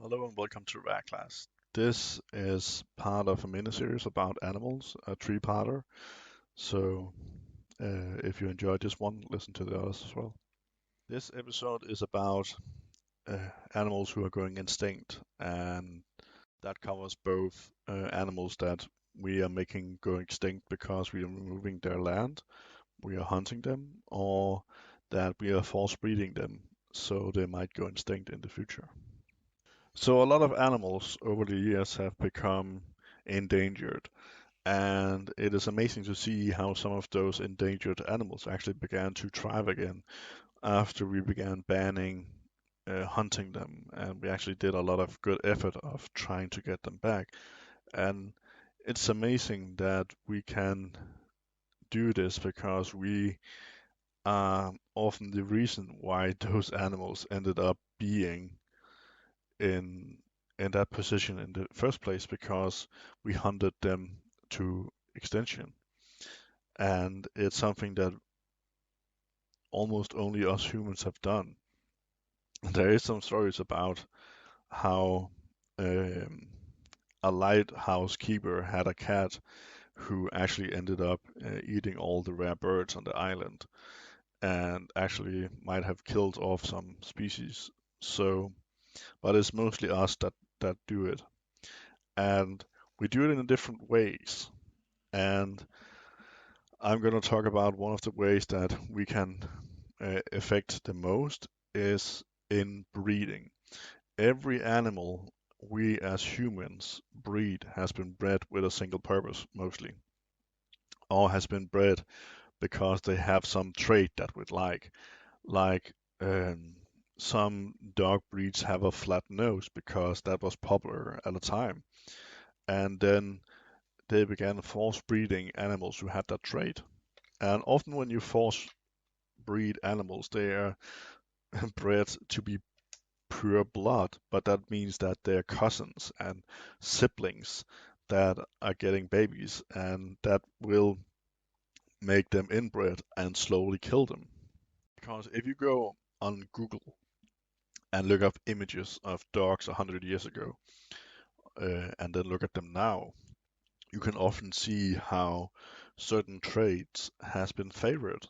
Hello and welcome to Rare Class. This is part of a mini-series about animals, a three-parter. So if you enjoyed this one, listen to the others as well. This episode is about animals who are going extinct, and that covers both animals that we are making go extinct because we are removing their land, we are hunting them, or that we are force breeding them so they might go extinct in the future. So a lot of animals over the years have become endangered, and it is amazing to see how some of those endangered animals actually began to thrive again after we began banning hunting them, and we actually did a lot of good effort of trying to get them back. And it's amazing that we can do this because we are often the reason why those animals ended up being in in that position in the first place because we hunted them to extinction. And it's something that almost only us humans have done. There is some stories about how um, a lighthouse keeper had a cat who actually ended up eating all the rare birds on the island and actually might have killed off some species. So, but it's mostly us that do it. And we do it in different ways. And I'm going to talk about one of the ways that we can affect the most is in breeding. Every animal we as humans breed has been bred with a single purpose, mostly, or has been bred because they have some trait that we like. Like um, some dog breeds have a flat nose because that was popular at the time. And then they began force breeding animals who had that trait. And often when you force breed animals, they are bred to be pure blood, but that means that they're cousins and siblings that are getting babies, and that will make them inbred and slowly kill them. Because if you go on Google and look up images of dogs 100 years ago, and then look at them now, you can often see how certain traits has been favored.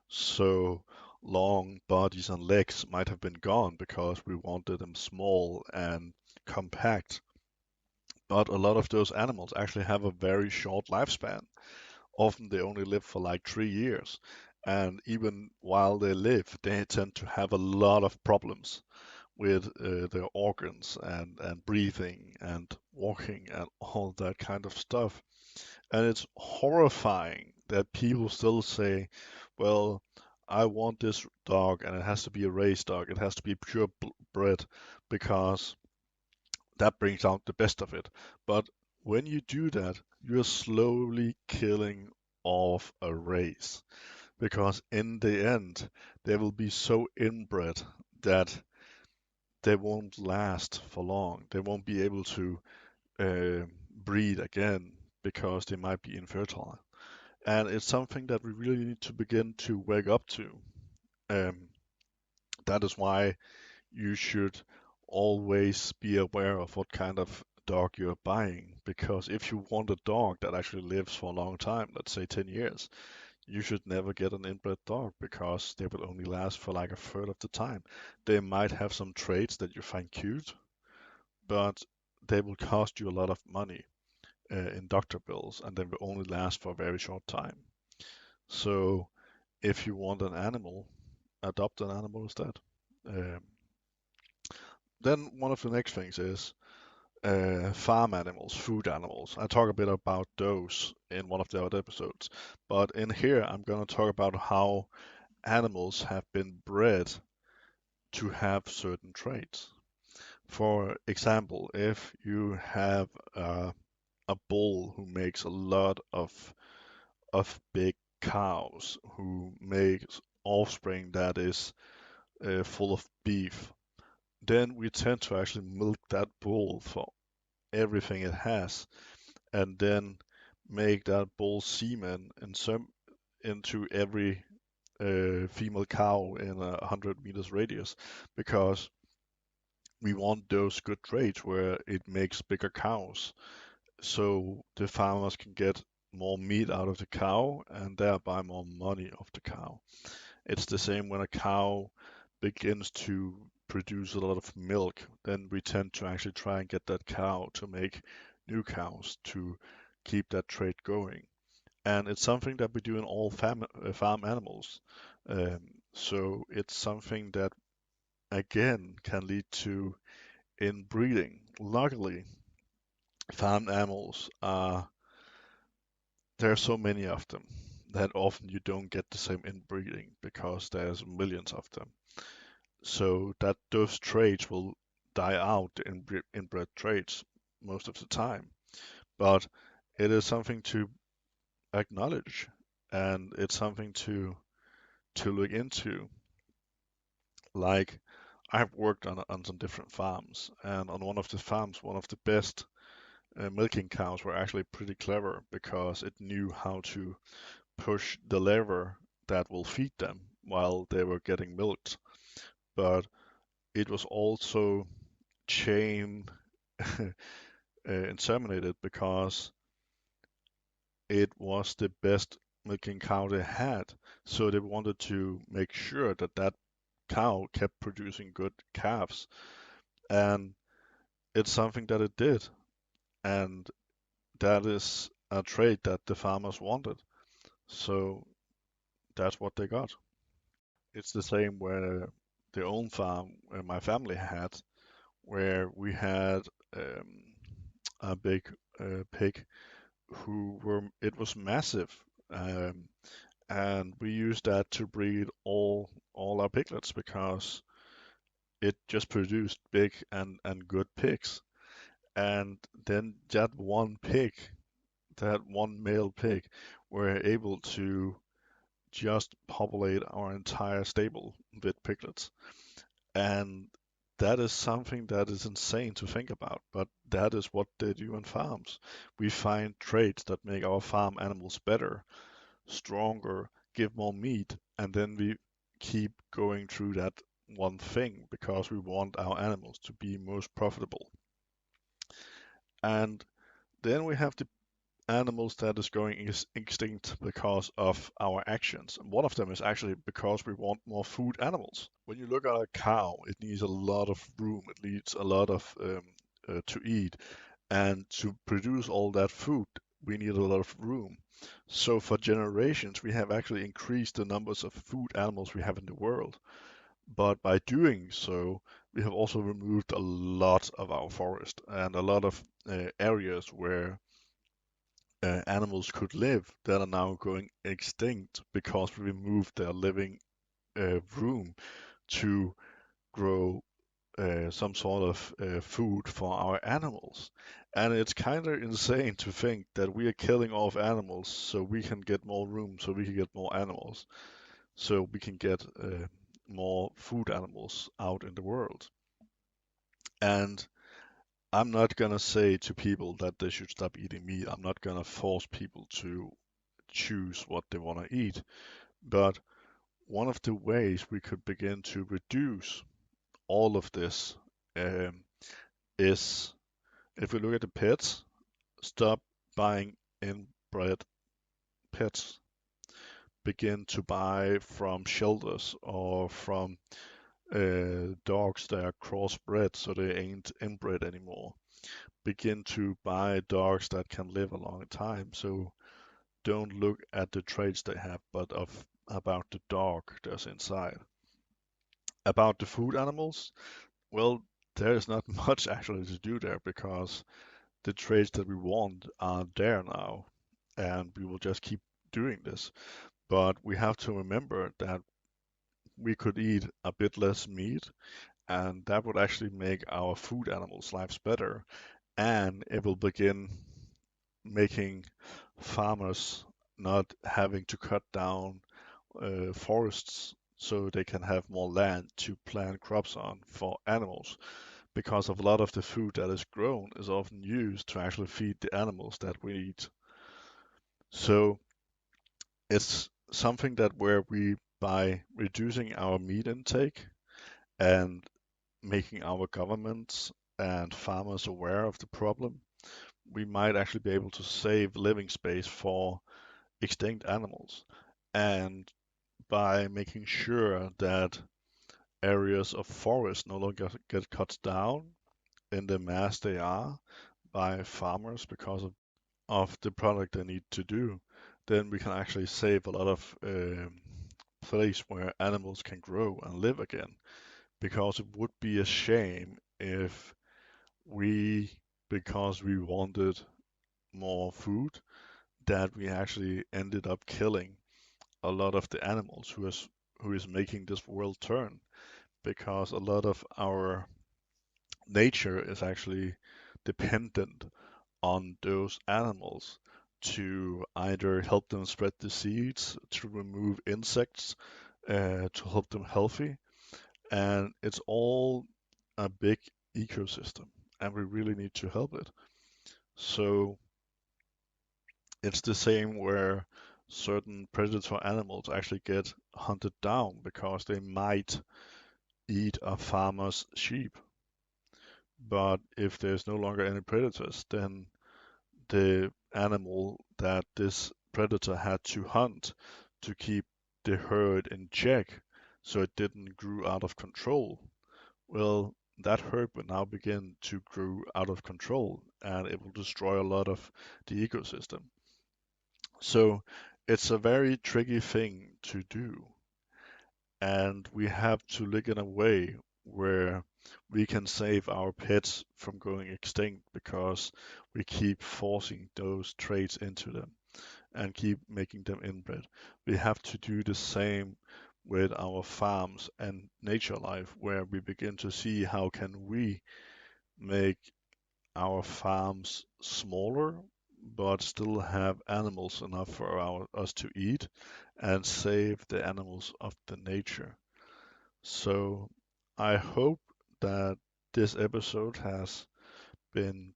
So long bodies and legs might have been gone because we wanted them small and compact. But a lot of those animals actually have a very short lifespan. Often they only live for like 3 years. And even while they live, they tend to have a lot of problems with their organs and breathing and walking and all that kind of stuff. And it's horrifying that people still say, well, I want this dog and it has to be a race dog. It has to be pure bred because that brings out the best of it. But when you do that, you're slowly killing off a race because in the end, they will be so inbred that they won't last for long. They won't be able to breed again because they might be infertile. And it's something that we really need to begin to wake up to. Um, that is why you should always be aware of what kind of dog you're buying. Because if you want a dog that actually lives for a long time, let's say 10 years, you should never get an inbred dog because they will only last for like a third of the time. They might have some traits that you find cute, but they will cost you a lot of money in doctor bills and they will only last for a very short time. So if you want an animal, adopt an animal instead. Um, then one of the next things is farm animals, food animals. I talk a bit about those in one of the other episodes, but in here I'm going to talk about how animals have been bred to have certain traits. For example, if you have a bull who makes a lot of big cows who makes offspring that is full of beef, then we tend to actually milk that bull for everything it has, and then make that bull semen into every female cow in 100 meters radius, because We want those good traits where it makes bigger cows, so the farmers can get more meat out of the cow and thereby more money of the cow. It's the same when a cow begins to produce a lot of milk, then we tend to actually try and get that cow to make new cows to keep that trait going. And it's something that we do in all farm animals. So it's something that again can lead to inbreeding. Luckily, farm animals are there are so many of them that often you don't get the same inbreeding because there's millions of them. So that those traits will die out in inbred traits most of the time. But it is something to acknowledge, and it's something to look into. Like I've worked on some different farms, and on one of the farms, one of the best milking cows were actually pretty clever because it knew how to push the lever that will feed them while they were getting milked. But it was also chain inseminated because it was the best milking cow they had. So they wanted to make sure that that cow kept producing good calves. And it's something that it did. And that is a trait that the farmers wanted. So that's what they got. It's the same where the own farm my family had, where we had um, a big pig it was massive. Um, and we used that to breed all our piglets because it just produced big and good pigs. And then that one male pig, were able to just populate our entire stable with piglets. And that is something that is insane to think about, but that is what they do in farms. We find traits that make our farm animals better, stronger, give more meat, and then we keep going through that one thing because we want our animals to be most profitable. And then we have the animals that is going extinct because of our actions. And one of them is actually because we want more food animals. When you look at a cow, it needs a lot of room. It needs a lot of to eat, and to produce all that food, we need a lot of room. So for generations, we have actually increased the numbers of food animals we have in the world. But by doing so, we have also removed a lot of our forest and a lot of areas where animals could live that are now going extinct because we removed their living room to grow some sort of food for our animals. And it's kind of insane to think that we are killing off animals so we can get more room, so we can get more animals, so we can get more food animals out in the world. And I'm not gonna say to people that they should stop eating meat. I'm not gonna force people to choose what they want to eat. But one of the ways we could begin to reduce all of this um, is if we look at the pets, stop buying inbred pets. Begin to buy from shelters or from dogs that are crossbred so they ain't inbred anymore. Begin to buy dogs that can live a long time. So don't look at the traits they have, but of about the dog that's inside. About the food animals, well, there is not much actually to do there because the traits that we want are there now, and we will just keep doing this. But we have to remember that we could eat a bit less meat, and that would actually make our food animals' lives better, and it will begin making farmers not having to cut down forests so they can have more land to plant crops on for animals because of a lot of the food that is grown is often used to actually feed the animals that we eat. So it's something that where we by reducing our meat intake and making our governments and farmers aware of the problem, we might actually be able to save living space for extinct animals. And by making sure that areas of forest no longer get cut down in the mass they are by farmers because of the product they need to do, then we can actually save a lot of place where animals can grow and live again. Because it would be a shame if we, because we wanted more food, that we actually ended up killing a lot of the animals who is making this world turn. Because a lot of our nature is actually dependent on those animals to either help them spread the seeds, to remove insects, to help them healthy. And it's all a big ecosystem, and we really need to help it. So it's the same where certain predator animals actually get hunted down because they might eat a farmer's sheep. But if there's no longer any predators, then the animal that this predator had to hunt to keep the herd in check so it didn't grow out of control, well, that herd will now begin to grow out of control and it will destroy a lot of the ecosystem. So it's a very tricky thing to do, and we have to look in a way where we can save our pets from going extinct because we keep forcing those traits into them and keep making them inbred. We have to do the same with our farms and nature life, where we begin to see how can we make our farms smaller but still have animals enough for us to eat and save the animals of the nature. So I hope that this episode has been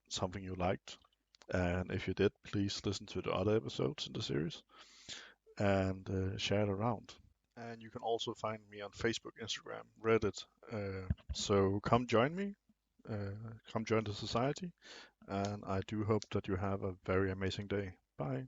something you liked. And if you did, please listen to the other episodes in the series and share it around. And you can also find me on Facebook, Instagram, Reddit. So come join me, come join the society. And I do hope that you have a very amazing day. Bye.